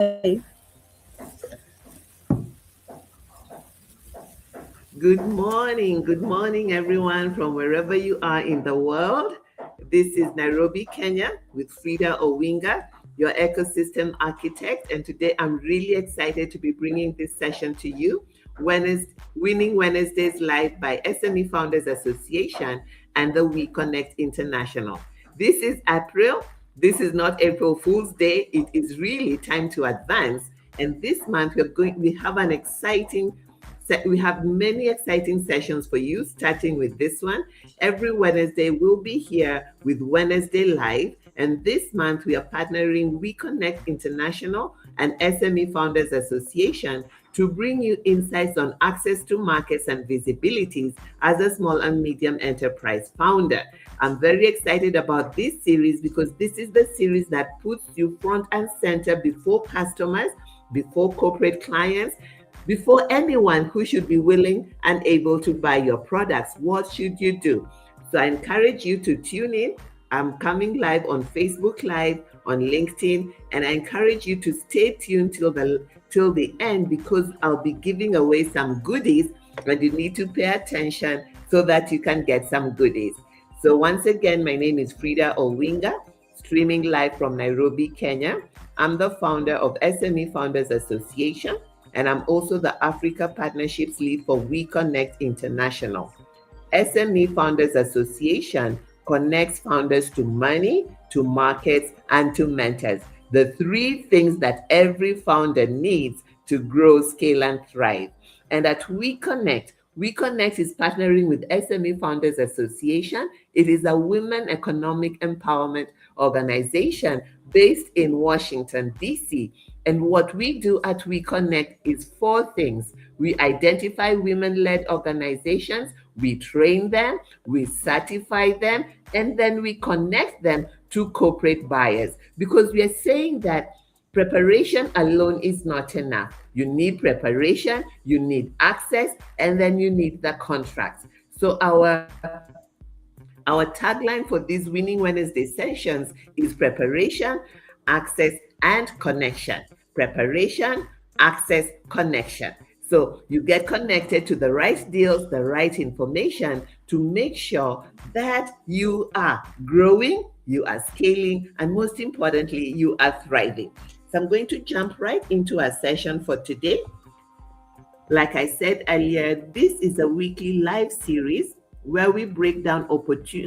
Good morning, everyone, from wherever you are in the world. This is Nairobi, Kenya, with Frida Owinga, your ecosystem architect. And today I'm really excited to be bringing this session to you. Winning Wednesdays Live by SME Founders Association and the We Connect International. This is April. This is not April Fool's Day. It is really time to advance. And this month we have an exciting we have many exciting sessions for you, starting with this one. Every Wednesday, we'll be here with Wednesday Live. And this month, we are partnering WeConnect International and SME Founders Association to bring you insights on access to markets and visibilities as a small and medium enterprise founder. I'm very excited about this series because this is the series that puts you front and center before customers, before corporate clients, before anyone who should be willing and able to buy your products. What should you do? So I encourage you to tune in. I'm coming live on Facebook Live, on LinkedIn, and I encourage you to stay tuned till the end because I'll be giving away some goodies and you need to pay attention so that you can get some goodies. So once again, my name is Frida Owinga, streaming live from Nairobi, Kenya. I'm the founder of SME Founders Association, and I'm also the Africa Partnerships Lead for WeConnect International. SME Founders Association connects founders to money, to markets, and to mentors. The three things that every founder needs to grow, scale, and thrive. And at WeConnect is partnering with SME Founders Association. It is a women economic empowerment organization based in Washington, D.C. And what we do at WeConnect is four things. We identify women-led organizations, we train them, we certify them, and then we connect them to corporate buyers. Because we are saying that preparation alone is not enough. You need preparation, you need access, and then you need the contracts. So our tagline for these Winning Wednesday sessions is preparation, access, and connection. Preparation, access, connection. So you get connected to the right deals, the right information to make sure that you are growing, you are scaling, and most importantly, you are thriving. So I'm going to jump right into our session for today. Like I said earlier, this is a weekly live series where we break down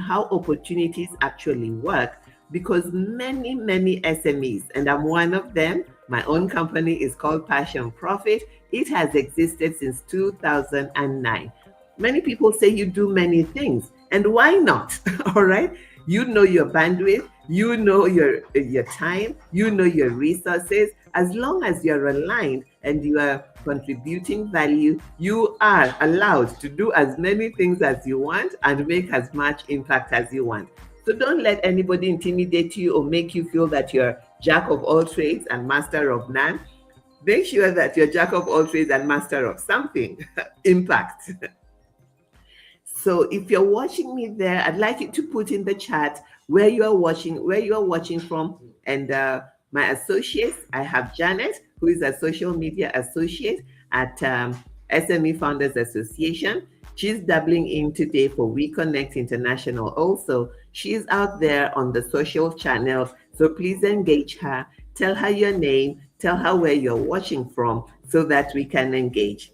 how opportunities actually work, because many SMEs, and I'm one of them, my own company is called Passion Profit. It has existed since 2009. Many people say you do many things, and why not? All right. You know your bandwidth, you know your time, you know your resources. As long as you're aligned and you are contributing value, you are allowed to do as many things as you want and make as much impact as you want. So don't let anybody intimidate you or make you feel that you're jack of all trades and master of none. Make sure that you're jack of all trades and master of something. Impact. So if you're watching me there, I'd like you to put in the chat where you are watching from. And my associates, I have Janet, who is a social media associate at SME Founders Association. She's doubling in today for WeConnect International also. She's out there on the social channels, so please engage her. Tell her your name, tell her where you're watching from so that we can engage.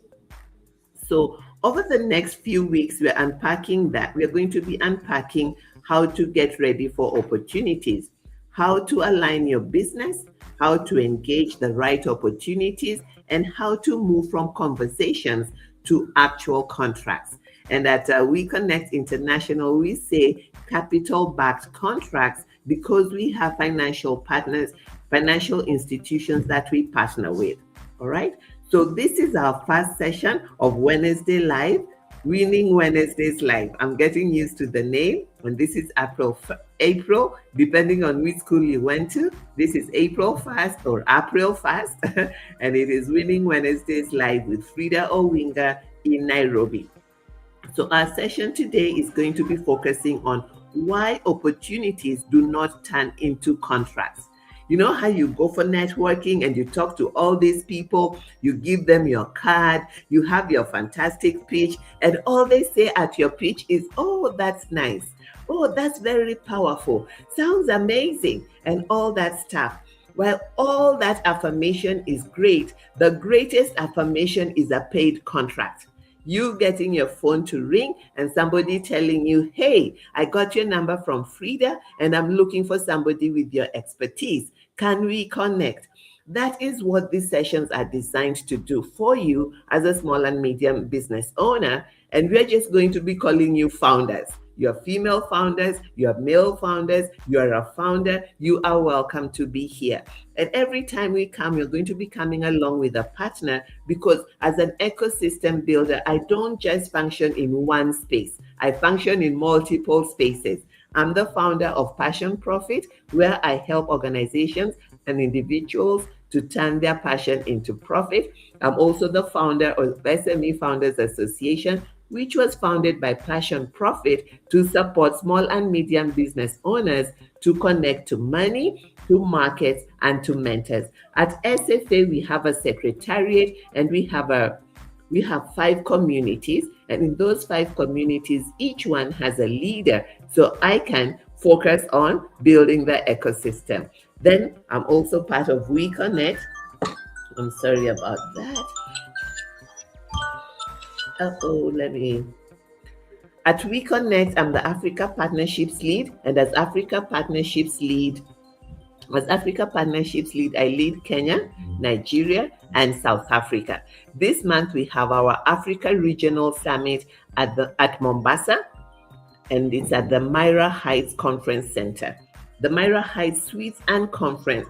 So over the next few weeks, we're unpacking that. We're going to be unpacking how to get ready for opportunities, how to align your business, how to engage the right opportunities, and how to move from conversations to actual contracts. And at WeConnect International, we say capital-backed contracts because we have financial partners, financial institutions that we partner with. All right. So this is our first session of Wednesday Live, Winning Wednesdays Live. I'm getting used to the name, and this is April, depending on which school you went to. This is April 1st or April 1st, and it is Winning Wednesdays Live with Frida Owinga in Nairobi. So our session today is going to be focusing on why opportunities do not turn into contracts. You know how you go for networking and you talk to all these people, you give them your card, you have your fantastic pitch, and all they say at your pitch is, oh, that's nice. Oh, that's very powerful. Sounds amazing, and all that stuff. While all that affirmation is great, the greatest affirmation is a paid contract. You getting your phone to ring and somebody telling you, hey, I got your number from Frida and I'm looking for somebody with your expertise. Can we connect? That is what these sessions are designed to do for you as a small and medium business owner. And we're just going to be calling you founders. You're female founders, you're male founders, you're a founder, you are welcome to be here. And every time we come, you're going to be coming along with a partner, because as an ecosystem builder, I don't just function in one space. I function in multiple spaces. I'm the founder of Passion Profit, where I help organizations and individuals to turn their passion into profit. I'm also the founder of SME Founders Association, which was founded by Passion Profit to support small and medium business owners to connect to money, to markets, and to mentors. At SFA, we have a secretariat and we have 5 communities, and in those 5 communities, each one has a leader, so I can focus on building the ecosystem. Then I'm also part of We Connect. I'm sorry about that. At We Connect, I'm the Africa Partnerships Lead, and as Africa Partnerships Lead, I lead Kenya, Nigeria, and South Africa. This month we have our Africa Regional Summit at Mombasa, and it's at the Myra Heights Conference Center. The Myra Heights Suites and Conference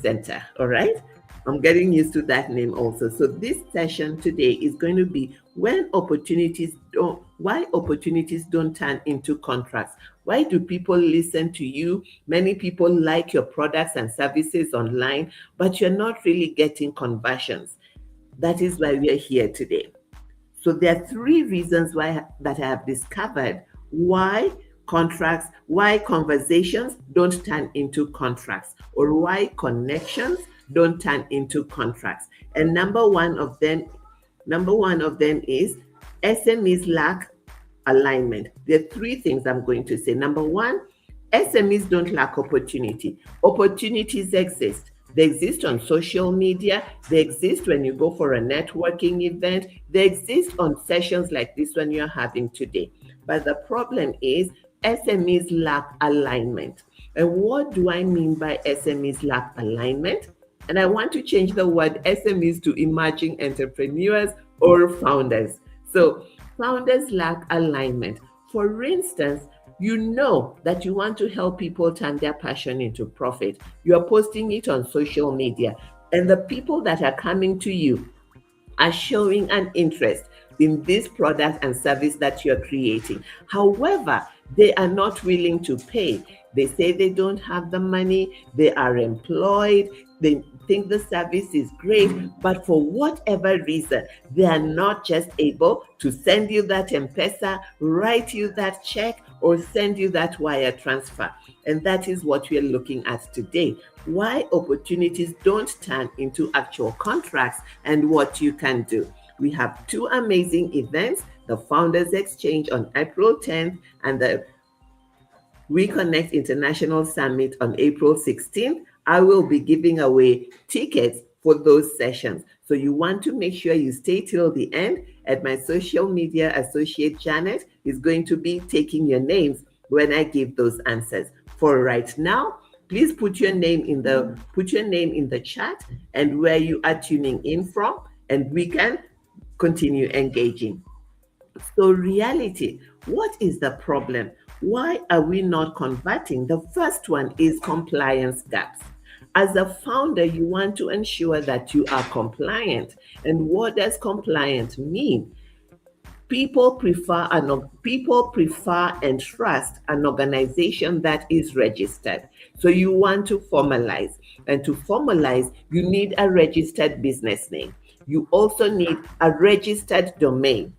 Center, all right? I'm getting used to that name also. So this session today is going to be why opportunities don't turn into contracts. Why do people listen to you? Many people like your products and services online, but you're not really getting conversions. That is why we are here today. So there are 3 reasons that I have discovered why conversations don't turn into contracts, or why connections don't turn into contracts. And number one of them is SMEs lack alignment. There are 3 things I'm going to say. Number 1, SMEs don't lack opportunity. Opportunities exist. They exist on social media. They exist when you go for a networking event. They exist on sessions like this one you're having today. But the problem is SMEs lack alignment. And what do I mean by SMEs lack alignment? And I want to change the word SMEs to emerging entrepreneurs or founders. So founders lack alignment. For instance, you know that you want to help people turn their passion into profit. You are posting it on social media, and the people that are coming to you are showing an interest in this product and service that you're creating. However, they are not willing to pay. They say they don't have the money, they are employed, they think the service is great, but for whatever reason, they are not just able to send you that M-Pesa, write you that check, or send you that wire transfer. And that is what we are looking at today. Why opportunities don't turn into actual contracts and what you can do. We have 2 amazing events, the Founders Exchange on April 10th and the We Connect International Summit on April 16th. I will be giving away tickets for those sessions. So you want to make sure you stay till the end. And my social media associate Janet is going to be taking your names when I give those answers. For right now, please put your name in the chat and where you are tuning in from, and we can continue engaging. So reality, what is the problem? Why are we not converting? The first one is compliance gaps. As a founder, you want to ensure that you are compliant. And what does compliant mean? People prefer and trust an organization that is registered. So you want to formalize. And to formalize, you need a registered business name. You also need a registered domain.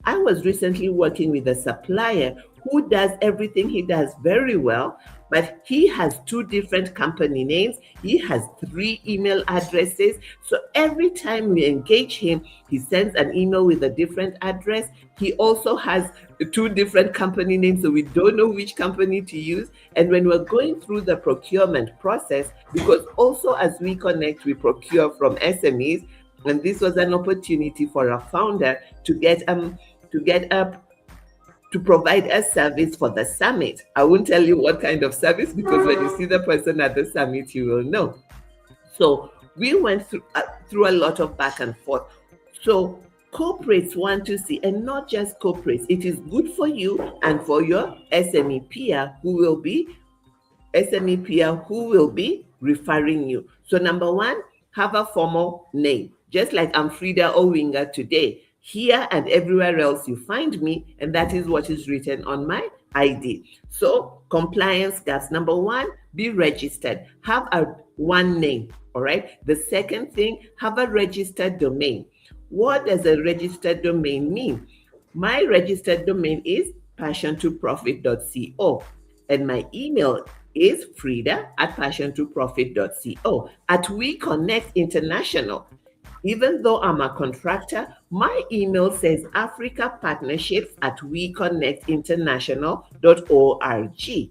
I was recently working with a supplier who does everything he does very well, but he has 2 different company names. He has 3 email addresses. So every time we engage him, he sends an email with a different address. He also has 2 different company names, so we don't know which company to use. And when we're going through the procurement process, because also as we connect, we procure from SMEs, and this was an opportunity for a founder to get up to provide a service for the summit. I won't tell you what kind of service, because when you see the person at the summit, you will know. So we went through a lot of back and forth. So corporates want to see, and not just corporates, it is good for you and for your SME peer who will be referring you. So number one, have a formal name, just like I'm Frida Owinga today. Here and everywhere else you find me, and that is what is written on my ID. So compliance gaps. Number one, be registered. Have one name, all right? The second thing, have a registered domain. What does a registered domain mean? My registered domain is passion2profit.co, and my email is frida@passion2profit.co. At We Connect International, even though I'm a contractor, my email says Africa Partnerships at weconnectinternational.org.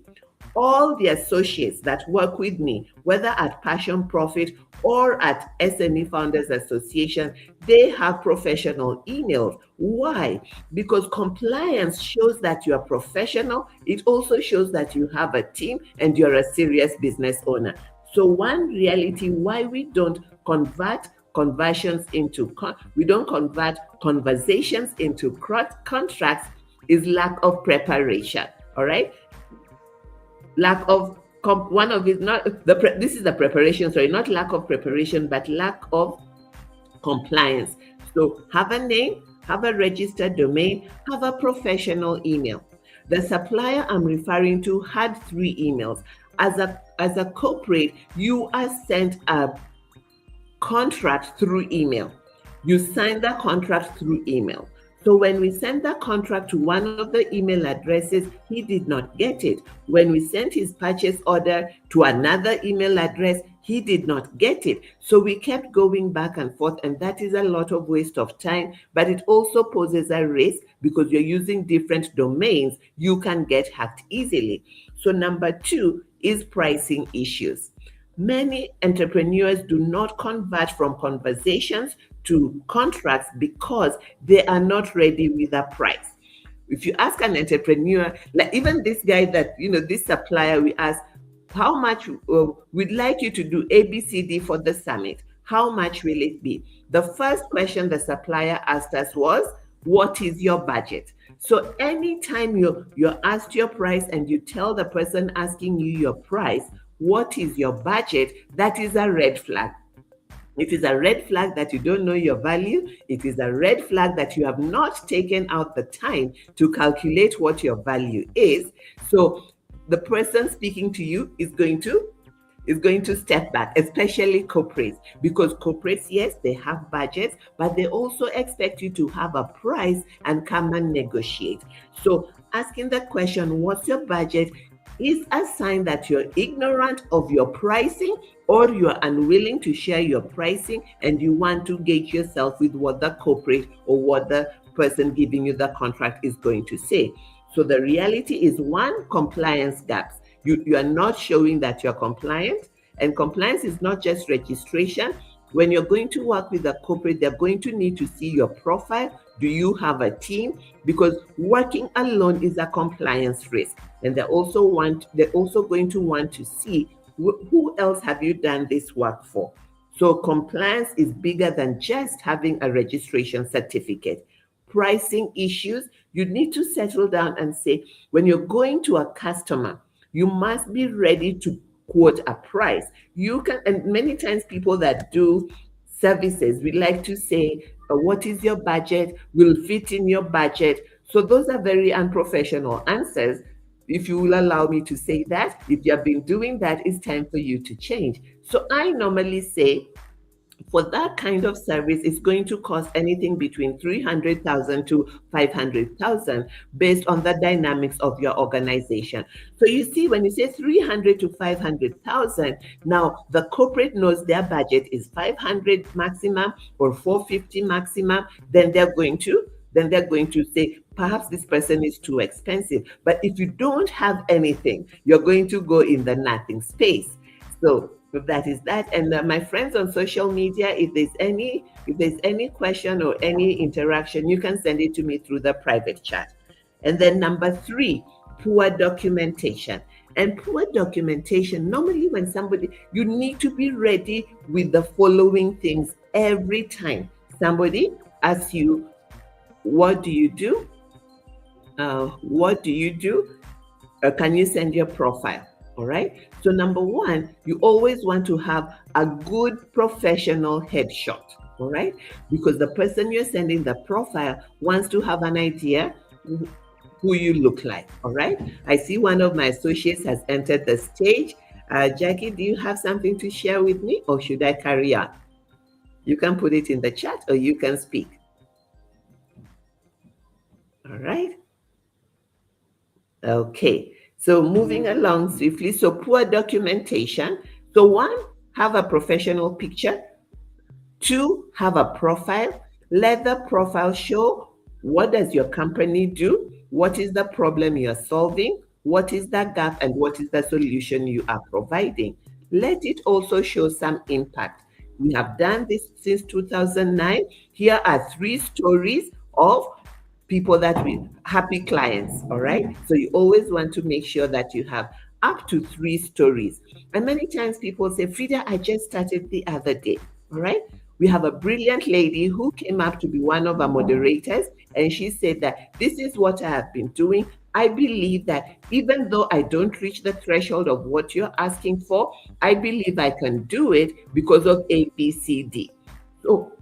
All the associates that work with me, whether at Passion Profit or at SME Founders Association, they have professional emails. Why? Because compliance shows that you are professional. It also shows that you have a team and you're a serious business owner. So one reality why we don't convert conversations into contracts is lack of preparation. All right, lack of one of it, not the this is the preparation, sorry, not lack of preparation, but lack of compliance. So have a name, have a registered domain, have a professional email. The supplier I'm referring to had 3 emails. As a corporate, you are sent a contract through email. You sign the contract through email. So when we sent the contract to one of the email addresses, he did not get it. When we sent his purchase order to another email address, he did not get it. So we kept going back and forth, and that is a lot of waste of time, but it also poses a risk because you're using different domains. You can get hacked easily. So number 2 is pricing issues. Many entrepreneurs do not convert from conversations to contracts because they are not ready with a price. If you ask an entrepreneur, like even this guy that, this supplier, we ask, how much we'd like you to do ABCD for the summit? How much will it be? The first question the supplier asked us was, what is your budget? So anytime you're asked your price and you tell the person asking you your price, what is your budget, that is a red flag. It is a red flag that you don't know your value. It is a red flag that you have not taken out the time to calculate what your value is. So the person speaking to you is going to step back, especially corporates, because corporates, yes, they have budgets, but they also expect you to have a price and come and negotiate. So asking the question, what's your budget, is a sign that you're ignorant of your pricing, or you're unwilling to share your pricing and you want to gauge yourself with what the corporate or what the person giving you the contract is going to say. So the reality is, 1, compliance gaps. You are not showing that you're compliant, and compliance is not just registration. When you're going to work with a corporate, they're going to need to see your profile. Do you have a team? Because working alone is a compliance risk. And they're also going to want to see who else have you done this work for. So compliance is bigger than just having a registration certificate. Pricing issues, you need to settle down and say, when you're going to a customer, you must be ready to quote a price. You can, and many times people that do services, we like to say, what is your budget? Will fit in your budget. So those are very unprofessional answers. If you will allow me to say that, if you have been doing that, it's time for you to change. So I normally say, For that kind of service, it's going to cost anything between 300,000 to 500,000 based on the dynamics of your organization. So you see, when you say 300 to 500,000, now the corporate knows their budget is 500 maximum or 450 maximum, then they're going to say, perhaps this person is too expensive. But if you don't have anything, you're going to go in the nothing space. So that is that. And my friends on social media, if there's any question or any interaction, you can send it to me through the private chat. And then number 3, poor documentation. And poor documentation, normally when you need to be ready with the following things every time somebody asks you, what do you do? What do you do? Can you send your profile? All right. So number 1, you always want to have a good professional headshot. All right. Because the person you're sending the profile wants to have an idea who you look like. All right. I see one of my associates has entered the stage. Jackie, do you have something to share with me, or should I carry on? You can put it in the chat or you can speak. All right. Okay. So moving along swiftly. So poor documentation. So 1, have a professional picture. 2, have a profile. Let the profile show what does your company do, what is the problem you're solving, what is the gap, and what is the solution you are providing. Let it also show some impact. We have done this since 2009. Here are 3 stories of people that we happy clients. All right. So you always want to make sure that you have up to 3 stories. And many times people say, Frida, I just started the other day. All right. We have a brilliant lady who came up to be one of our moderators, and she said that this is what I have been doing. I believe that even though I don't reach the threshold of what you're asking for, I believe I can do it because of A, B, C, D. So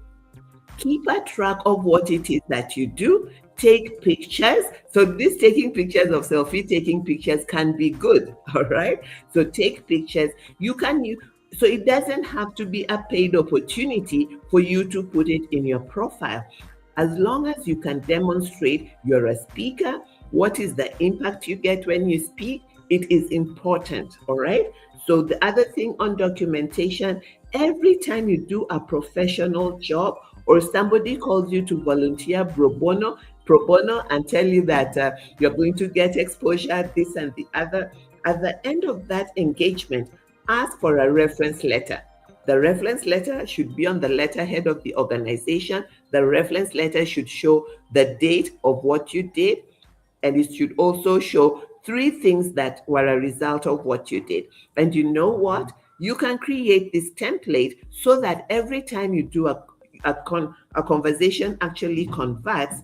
keep a track of what it is that you do. Take pictures. So this taking pictures of selfie, taking pictures can be good. All right. So take pictures. So it doesn't have to be a paid opportunity for you to put it in your profile. As long as you can demonstrate you're a speaker, what is the impact you get when you speak, it is important. All right. So the other thing on documentation, every time you do a professional job or somebody calls you to volunteer pro bono and tell you that you're going to get exposure, this and the other, at the end of that engagement, ask for a reference letter. The reference letter should be on the letterhead of the organization. The reference letter should show the date of what you did, and it should also show 3 things that were a result of what you did. And you know what? You can create this template so that every time you do a conversation actually converts,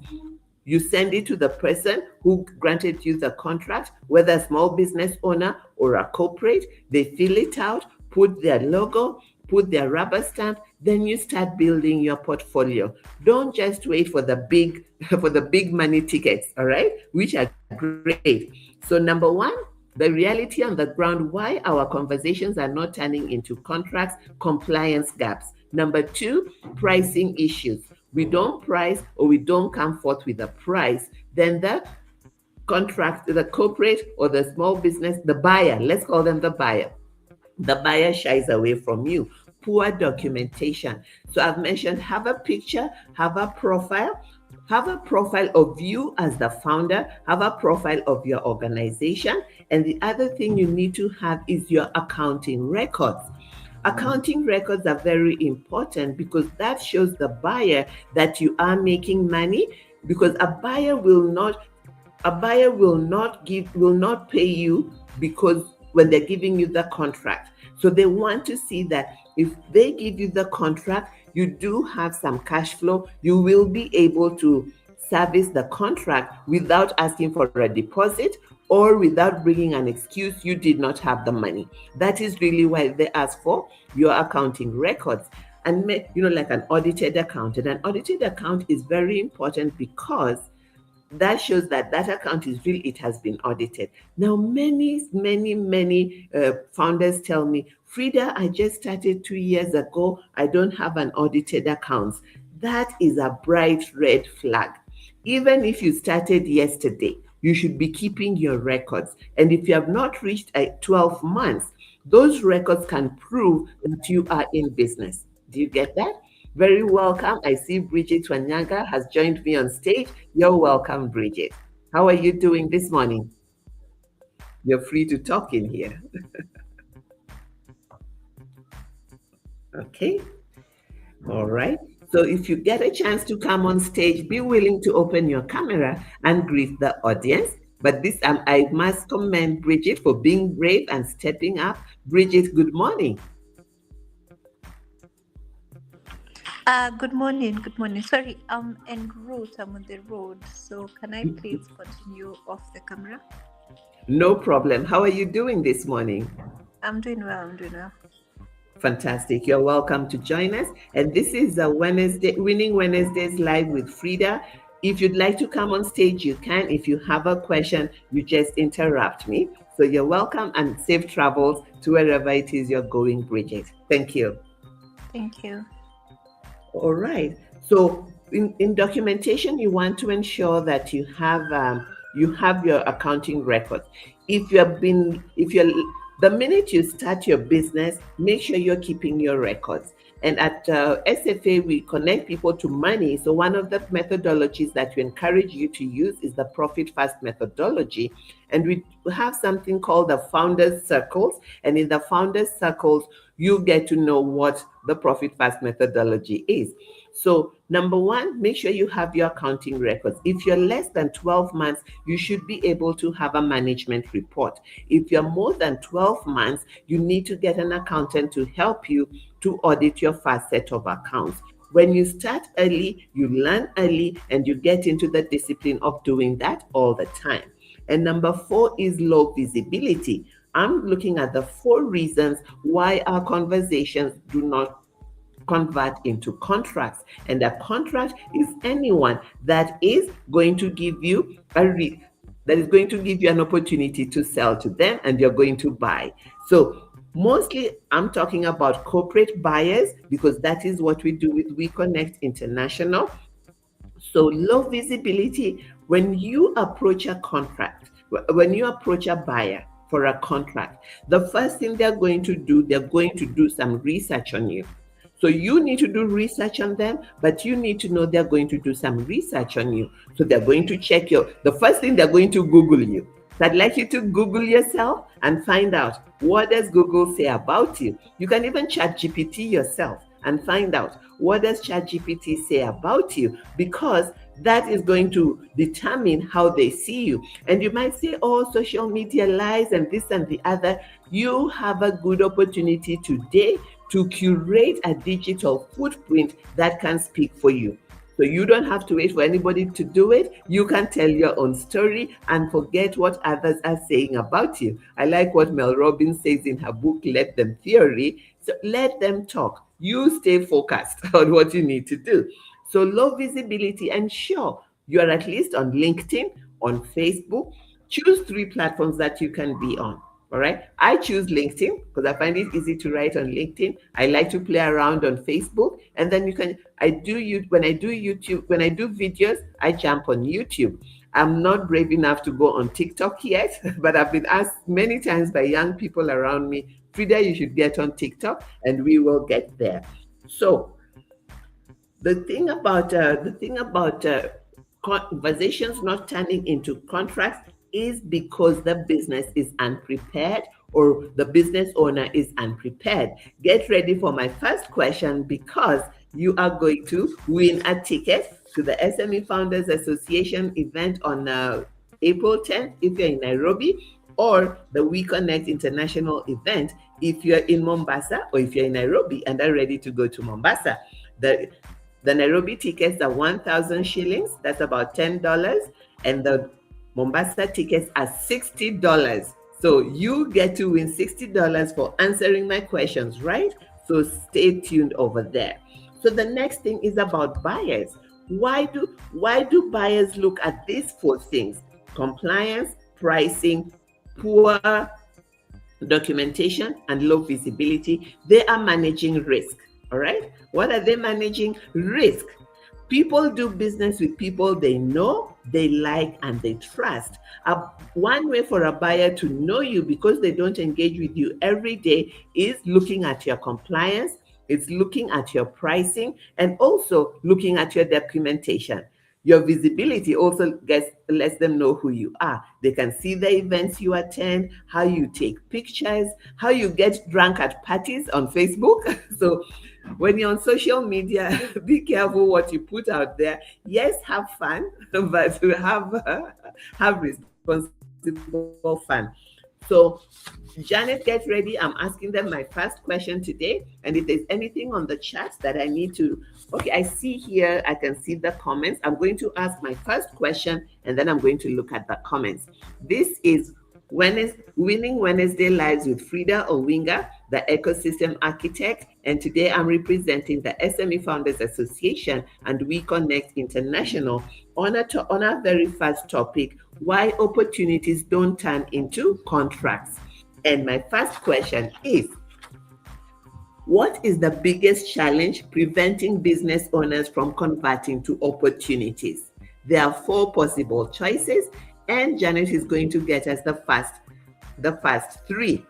you send it to the person who granted you the contract, whether a small business owner or a corporate. They fill it out, put their logo, put their rubber stamp, then you start building your portfolio. Don't just wait for the big money tickets, all right, which are great. So number 1, the reality on the ground, why our conversations are not turning into contracts, compliance gaps. Number 2, pricing issues. We don't price or we don't come forth with a price, then the contract, the corporate or the small business, the buyer, let's call them the buyer shies away from you. Poor documentation. So I've mentioned, have a picture, have a profile of you as the founder, have a profile of your organization. And the other thing you need to have is your accounting records. Accounting records are very important because that shows the buyer that you are making money, because a buyer will not pay you because when they're giving you the contract. So they want to see that if they give you the contract, you do have some cash flow, you will be able to service the contract without asking for a deposit or without bringing an excuse you did not have the money. That is really why they ask for your accounting records. And like an audited account. And an audited account is very important because that shows that that account is real. It has been audited. Now, many founders tell me, Frida, I just started 2 years ago. I don't have an audited account. That is a bright red flag. Even if you started yesterday, you should be keeping your records. And if you have not reached 12 months, those records can prove that you are in business. Do you get that? Very welcome. I see Bridget Wanyaga has joined me on stage. You're welcome, Bridget. How are you doing this morning? You're free to talk in here. Okay. All right. So if you get a chance to come on stage, be willing to open your camera and greet the audience. But this, I must commend Bridget for being brave and stepping up. Bridget, good morning. Good morning. Good morning. Sorry, I'm en route. I'm on the road. So can I please continue off the camera? No problem. How are you doing this morning? I'm doing well. I'm doing well. Fantastic. You're welcome to join us. And this is a Wednesday, Winning Wednesdays Live with Frida. If you'd like to come on stage, you can. If you have a question, you just interrupt me. So you're welcome, and safe travels to wherever it is you're going, Bridget. Thank you. Thank you. All right. So in documentation, you want to ensure that you have your accounting records. The minute you start your business, make sure you're keeping your records. And at SFA, we connect people to money. So one of the methodologies that we encourage you to use is the Profit Fast methodology. And we have something called the Founders Circles. And in the Founders Circles, you get to know what the Profit Fast methodology is. So number one, make sure you have your accounting records. If you're less than 12 months, you should be able to have a management report. If you're more than 12 months, you need to get an accountant to help you to audit your first set of accounts. When you start early, you learn early, and you get into the discipline of doing that all the time. And number 4 is low visibility. I'm looking at the 4 reasons why our conversations do not convert into contracts. And a contract is anyone that is going to give you an opportunity to sell to them, and you're going to buy. So mostly I'm talking about corporate buyers, because that is what we do with We Connect International. So low visibility, when you approach a buyer for a contract, the first thing they're going to do some research on you. So you need to do research on them, but you need to know they're going to do some research on you. So they're going to check the first thing they're going to Google you. So I'd like you to Google yourself and find out, what does Google say about you? You can even ChatGPT yourself and find out, what does ChatGPT say about you? Because that is going to determine how they see you. And you might say, oh, social media lies and this and the other. You have a good opportunity today to curate a digital footprint that can speak for you. So you don't have to wait for anybody to do it. You can tell your own story and forget what others are saying about you. I like what Mel Robbins says in her book, Let Them Theory. So let them talk. You stay focused on what you need to do. So low visibility, and sure, you're at least on LinkedIn, on Facebook. Choose 3 platforms that you can be on. All right. I choose LinkedIn because I find it easy to write on LinkedIn. I like to play around on Facebook. And then when I do videos, I jump on YouTube. I'm not brave enough to go on TikTok yet, but I've been asked many times by young people around me, Frida, you should get on TikTok, and we will get there. So the thing about conversations not turning into contracts is because the business is unprepared, or the business owner is unprepared. Get ready for my first question, because you are going to win a ticket to the SME Founders Association event on April 10th if you're in Nairobi, or the We Connect International event if you're in Mombasa, or if you're in Nairobi and are ready to go to Mombasa. The Nairobi tickets are 1,000 shillings, that's about $10, and the Mombasa tickets are $60. So you get to win $60 for answering my questions, right? So stay tuned over there. So the next thing is about buyers. Why do buyers look at these four things? Compliance, pricing, poor documentation, and low visibility. They are managing risk. All right. What are they managing? Risk. People do business with people they know, they like, and they trust. One way for a buyer to know you because they don't engage with you every day is looking at your compliance, it's looking at your pricing, and also looking at your documentation. Your visibility also lets them know who you are. They can see the events you attend, how you take pictures, how you get drunk at parties on Facebook. So when you're on social media, be careful what you put out there. Yes, have fun, but have responsible fun. So Janet, get ready. I'm asking them my first question today. And if there's anything on the chat that I need to, okay, I see here, I can see the comments. I'm going to ask my first question and then I'm going to look at the comments. This is Winning Wednesday Lives with Frida Owinga, the ecosystem architect. And today I'm representing the SME Founders Association and We Connect International on our very first topic, why opportunities don't turn into contracts. And my first question is, what is the biggest challenge preventing business owners from converting to opportunities? There are four possible choices, and Janet is going to get us the first three.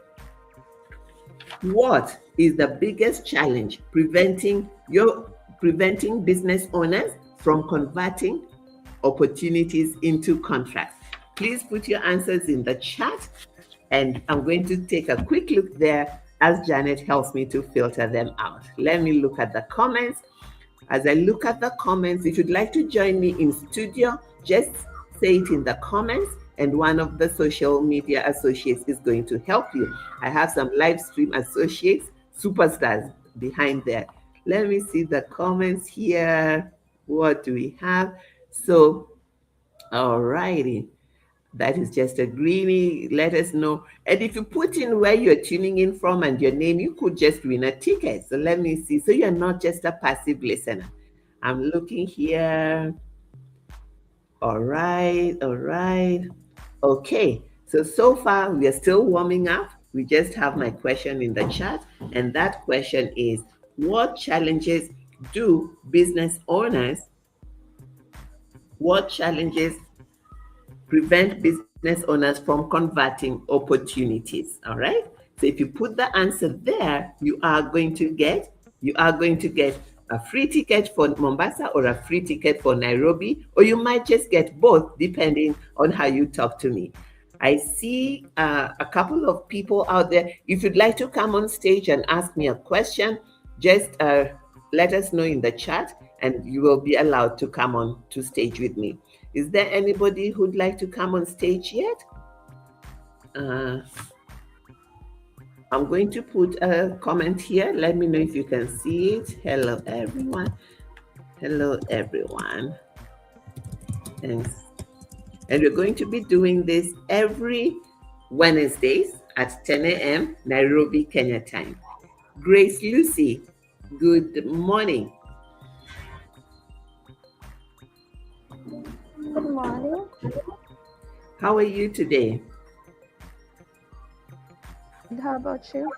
What is the biggest challenge preventing business owners from converting opportunities into contracts? Please put your answers in the chat, and I'm going to take a quick look there as Janet helps me to filter them out. Let me look at the comments. As I look at the comments, if you'd like to join me in studio, just say it in the comments and one of the social media associates is going to help you. I have some live stream associates, superstars behind there. Let me see the comments here. What do we have? So, all righty. That is just a greenie. Let us know. And if you put in where you're tuning in from and your name, you could just win a ticket. So let me see. So you're not just a passive listener. I'm looking here. All right, all right. Okay, so far we are still warming up. We just have my question in the chat, and that question is, what challenges do business owners, what challenges prevent business owners from converting opportunities? All right. So if you put the answer there, you are going to get a free ticket for Mombasa or a free ticket for Nairobi, or you might just get both depending on how you talk to me. I see a couple of people out there. If you'd like to come on stage and ask me a question, just let us know in the chat and you will be allowed to come on to stage with me. Is there anybody who'd like to come on stage yet? I'm going to put a comment here. Let me know if you can see it. Hello, everyone. Hello, everyone. Thanks. And we're going to be doing this every Wednesdays at 10 a.m. Nairobi, Kenya time. Grace Lucy, good morning. Good morning. How are you today? How about you?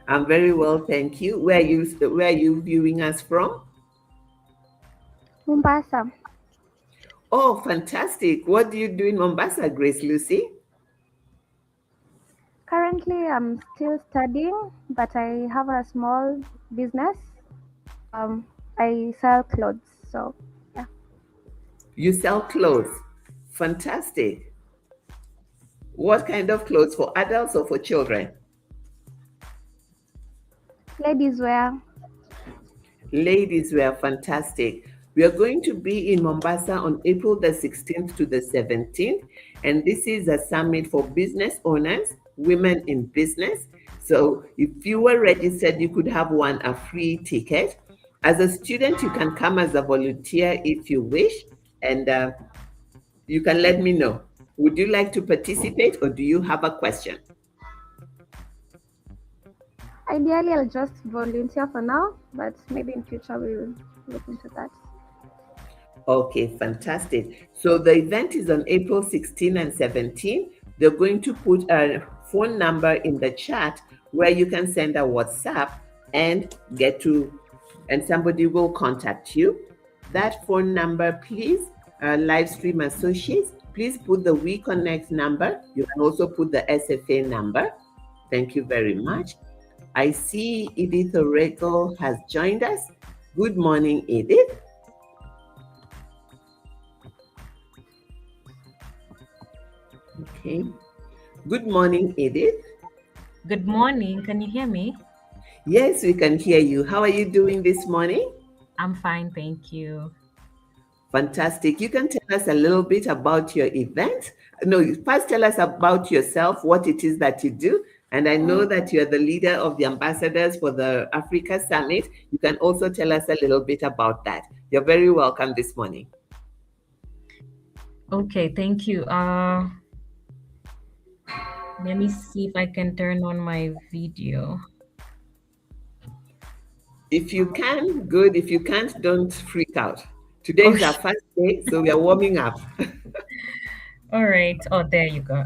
I'm very well, thank you. Where are you viewing us from? Mombasa. Oh, fantastic. What do you do in Mombasa, Grace Lucy? Currently, I'm still studying, but I have a small business. I sell clothes. So, yeah. You sell clothes. Fantastic. What kind of clothes, for adults or for children? Ladies wear. Ladies wear, fantastic. We are going to be in Mombasa on April the 16th to the 17th, and this is a summit for business owners, women in business. So if you were registered, you could have won a free ticket. As a student, you can come as a volunteer if you wish, and you can let me know. Would you like to participate or do you have a question? Ideally, I'll just volunteer for now, but maybe in future we'll look into that. Okay, fantastic. So the event is on April 16 and 17. They're going to put a phone number in the chat where you can send a WhatsApp and and somebody will contact you. That phone number, please, live stream associates, please put the We Connect number. You can also put the SFA number. Thank you very much. I see Edith Orego has joined us. Good morning, Edith. Okay. Good morning, Edith. Good morning. Can you hear me? Yes, we can hear you. How are you doing this morning? I'm fine, thank you. Fantastic. You can tell us a little bit about your event. No, first tell us about yourself, what it is that you do. And I know that you're the leader of the ambassadors for the Africa Summit. You can also tell us a little bit about that. You're very welcome this morning. Okay, thank you. Let me see if I can turn on my video. If you can, good. If you can't, don't freak out. Today is our first day, so we are warming up. All right. Oh, there you go.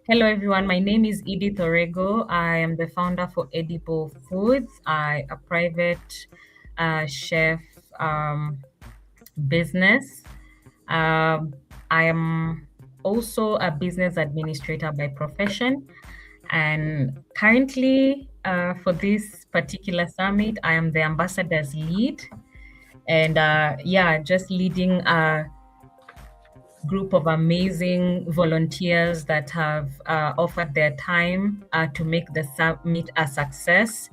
Hello, everyone. My name is Edith Orego. I am the founder for Edible Foods. A private chef business. I am also a business administrator by profession. And currently, for this particular summit, I am the ambassador's lead. And just leading a group of amazing volunteers that have offered their time to make the summit a success,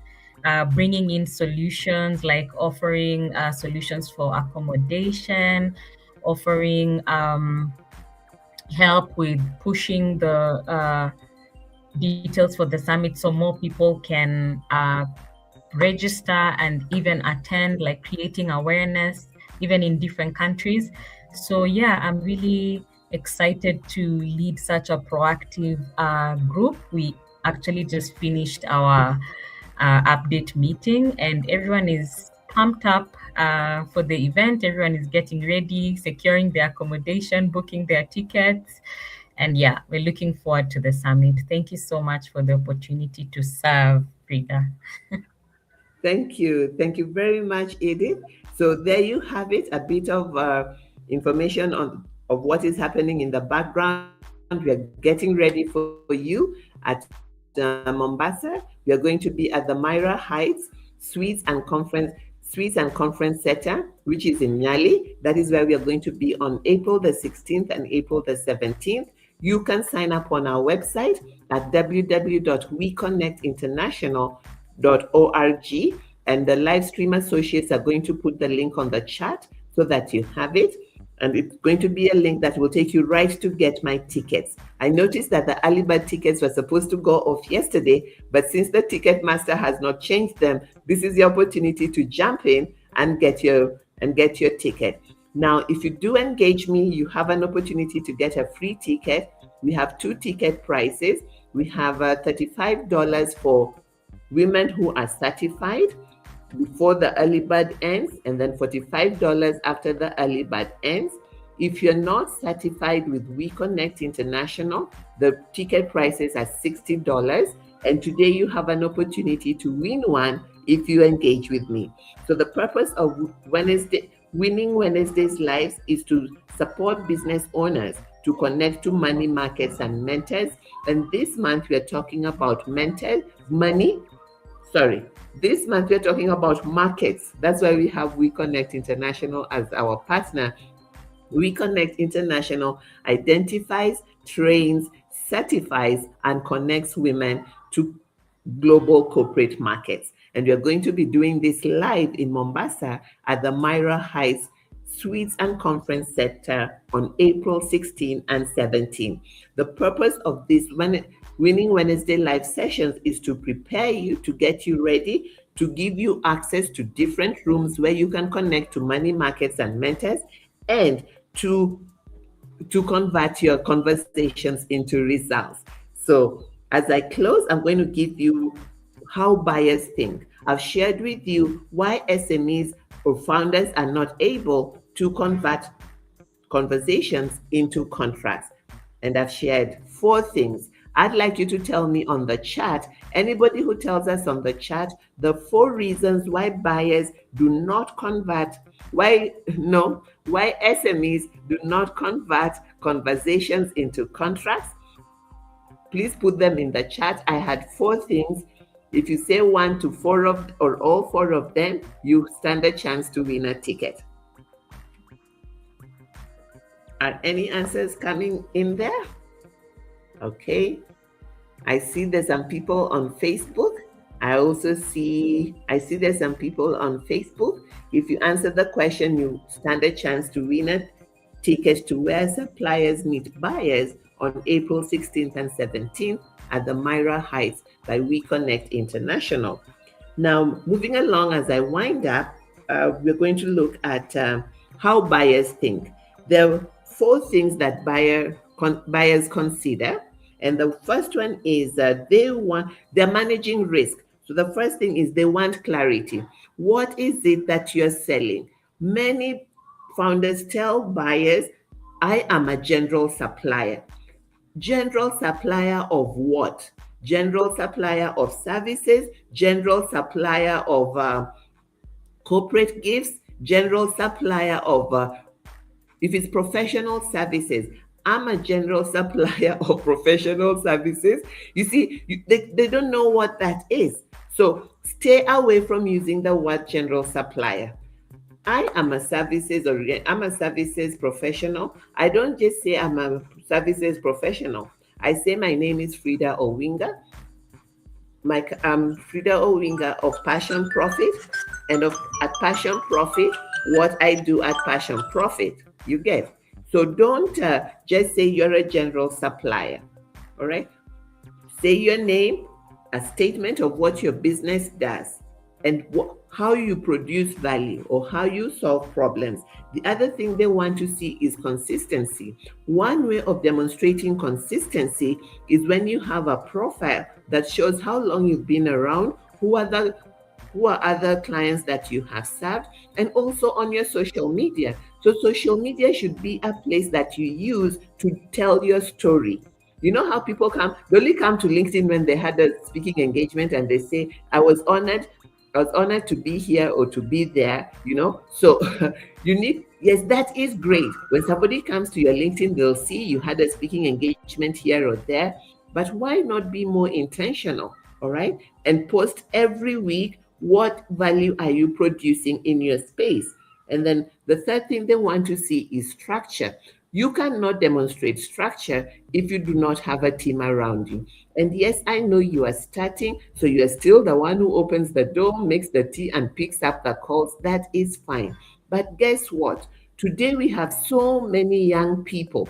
bringing in solutions like offering solutions for accommodation, offering help with pushing the details for the summit so more people can register and even attend, like creating awareness even in different countries. So yeah, I'm really excited to lead such a proactive group. We actually just finished our update meeting and everyone is pumped up for the event. Everyone is getting ready, securing their accommodation, booking their tickets. And yeah, we're looking forward to the summit. Thank you so much for the opportunity to serve, Frida. Thank you. Thank you very much, Edith. So there you have it, a bit of information of what is happening in the background. We are getting ready for you at Mombasa. We are going to be at the Myra Heights Suites and Conference Center, which is in Nyali. That is where we are going to be on April the 16th and April the 17th. You can sign up on our website at www.weconnectinternational.org, and the live stream associates are going to put the link on the chat so that you have it. And it's going to be a link that will take you right to get my tickets. I noticed that the early bird tickets were supposed to go off yesterday, but since the ticket master has not changed them, this is the opportunity to jump in and get your ticket. Now, if you do engage me, you have an opportunity to get a free ticket. We have two ticket prices. We have $35 for women who are certified before the early bird ends, and then $45 after the early bird ends. If you're not certified with We Connect International, the ticket prices are $60. And today you have an opportunity to win one if you engage with me. So the purpose of Winning Wednesday's Lives is to support business owners to connect to money markets and mentors. And this month we are talking about this month we're talking about markets. That's why we have We Connect International as our partner. We Connect International identifies, trains, certifies, and connects women to global corporate markets. And we are going to be doing this live in Mombasa at the Myra Heights Suites and Conference Center on April 16 and 17. The purpose of this Winning Wednesday live sessions is to prepare you, to get you ready, to give you access to different rooms where you can connect to money markets and mentors, and to convert your conversations into results. So as I close, I'm going to give you how buyers think. I've shared with you why SMEs or founders are not able to convert conversations into contracts. And I've shared 4 things. I'd like you to tell me on the chat, anybody who tells us on the chat, the 4 reasons why buyers do not convert, why SMEs do not convert conversations into contracts. Please put them in the chat. I had 4 things. If you say 1 to 4 of, or all 4 of them, you stand a chance to win a ticket. Are any answers coming in there? Okay. I see there's some people on Facebook. I see there's some people on Facebook. If you answer the question, you stand a chance to win a ticket to Where Suppliers Meet Buyers on April 16th and 17th at the Myra Heights by We Connect International. Now, moving along as I wind up, we're going to look at how buyers think. There are 4 things that buyers consider. And the first one is they're managing risk. So the first thing is they want clarity. What is it that you're selling? Many founders tell buyers, I am a general supplier. General supplier of what? General supplier of services, general supplier of corporate gifts, general supplier of, if it's professional services, I'm a general supplier of professional services. You see, they don't know what that is. So stay away from using the word general supplier. I am a services professional. I don't just say I'm a services professional. I say my name is Frida Owinga. I'm Frida Owinga of Passion Profit, and at Passion Profit, what I do at Passion Profit, you get. So don't just say you're a general supplier, all right? Say your name, a statement of what your business does, and how you produce value or how you solve problems. The other thing they want to see is consistency. One way of demonstrating consistency is when you have a profile that shows how long you've been around, who are other clients that you have served, and also on your social media. So social media should be a place that you use to tell your story. You know how people they only come to LinkedIn when they had a speaking engagement and they say, I was honored to be here or to be there, So yes, that is great. When somebody comes to your LinkedIn, they'll see you had a speaking engagement here or there, but why not be more intentional, all right? And post every week, what value are you producing in your space? And then the third thing they want to see is structure. You cannot demonstrate structure if you do not have a team around you. And yes, I know you are starting, so you are still the one who opens the door, makes the tea, and picks up the calls. That is fine. But guess what? Today we have so many young people.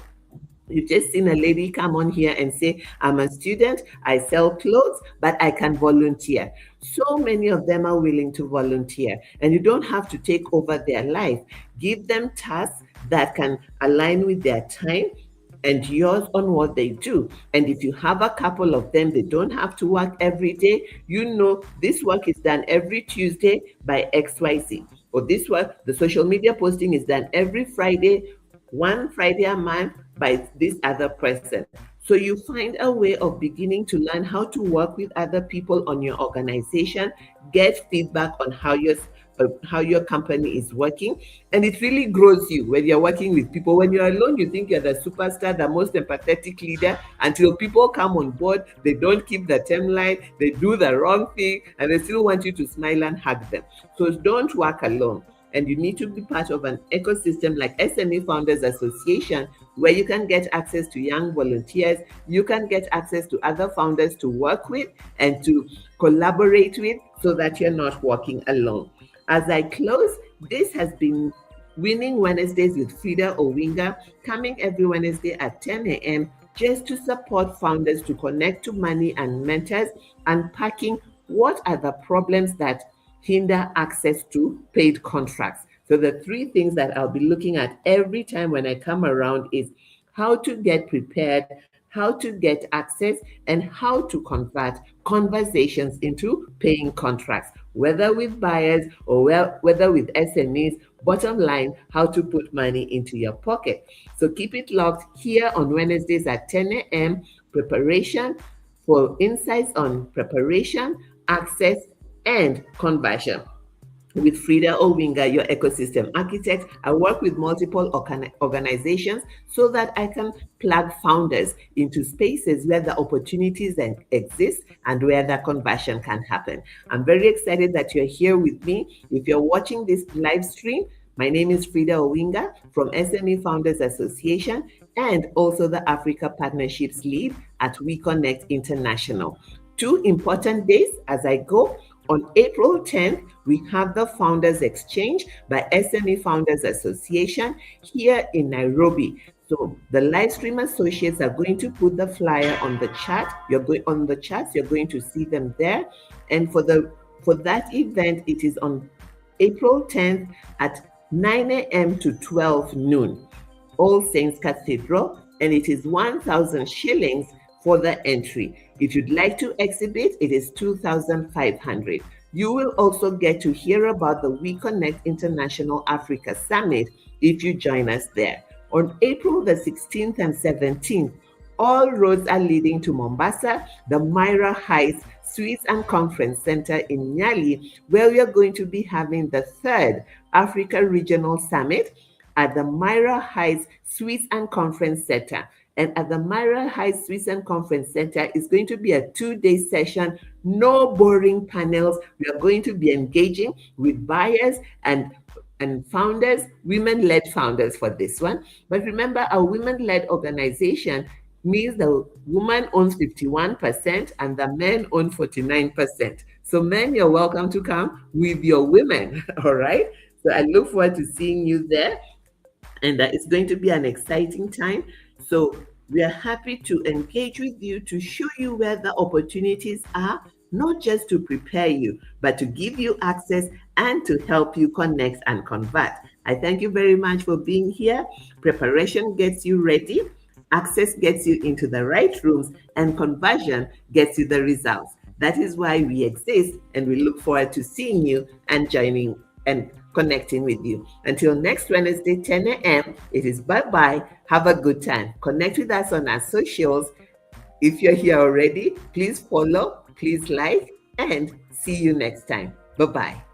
You've just seen a lady come on here and say, I'm a student, I sell clothes, but I can volunteer. So many of them are willing to volunteer, and you don't have to take over their life. Give them tasks that can align with their time and yours on what they do. And if you have a couple of them, they don't have to work every day. This work is done every Tuesday by XYZ. Or this work, the social media posting is done every Friday, one Friday a month by this other person. So you find a way of beginning to learn how to work with other people on your organization, get feedback on how your company is working, and it really grows you when you're working with people. When you're alone, you think you're the superstar, the most empathetic leader, until people come on board, they don't keep the timeline, they do the wrong thing, and they still want you to smile and hug them. So don't work alone. And you need to be part of an ecosystem like SME Founders Association, where you can get access to young volunteers, you can get access to other founders to work with and to collaborate with, so that you're not working alone. As I close, this has been Winning Wednesdays with Frida Owinga, coming every Wednesday at 10 a.m. just to support founders to connect to money and mentors, unpacking what are the problems that hinder access to paid contracts. So the 3 things that I'll be looking at every time when I come around is how to get prepared, how to get access, and how to convert conversations into paying contracts. whether with buyers or whether with SMEs. Bottom line, how to put money into your pocket. So keep it locked here on Wednesdays at 10 a.m. Preparation for insights on preparation, access, and conversion. With Frida Owinga, your ecosystem architect, I work with multiple organizations so that I can plug founders into spaces where the opportunities exist and where the conversion can happen. I'm very excited that you're here with me. If you're watching this live stream, my name is Frida Owinga from SME Founders Association and also the Africa Partnerships Lead at We Connect International. 2 important days as I go. On April 10th, we have the Founders Exchange by SME Founders Association here in Nairobi. So the live stream associates are going to put the flyer on the chat. You're going on the chats, you're going to see them there. And for that event, it is on April 10th at 9 a.m. to 12 noon, All Saints Cathedral, and it is 1,000 shillings for the entry. If you'd like to exhibit, it is 2,500. You will also get to hear about the We Connect International Africa Summit if you join us there. On April the 16th and 17th, all roads are leading to Mombasa, the Myra Heights Suites and Conference Center in Nyali, where we are going to be having the 3rd Africa Regional Summit at the Myra Heights Suites and Conference Center. And at the Myra Heights Suites and Conference Center is going to be a 2-day session, no boring panels. We are going to be engaging with buyers and founders, women-led founders for this one. But remember, a women-led organization means the woman owns 51% and the men own 49%. So men, you're welcome to come with your women, all right? So I look forward to seeing you there. And it's going to be an exciting time. So we are happy to engage with you to show you where the opportunities are, not just to prepare you, but to give you access and to help you connect and convert. I thank you very much for being here. Preparation gets you ready, access gets you into the right rooms, and conversion gets you the results. That is why we exist, and we look forward to seeing you and joining and connecting with you. Until next Wednesday, 10 a.m., it is bye-bye. Have a good time. Connect with us on our socials. If you're here already, please follow, please like, and see you next time. Bye-bye.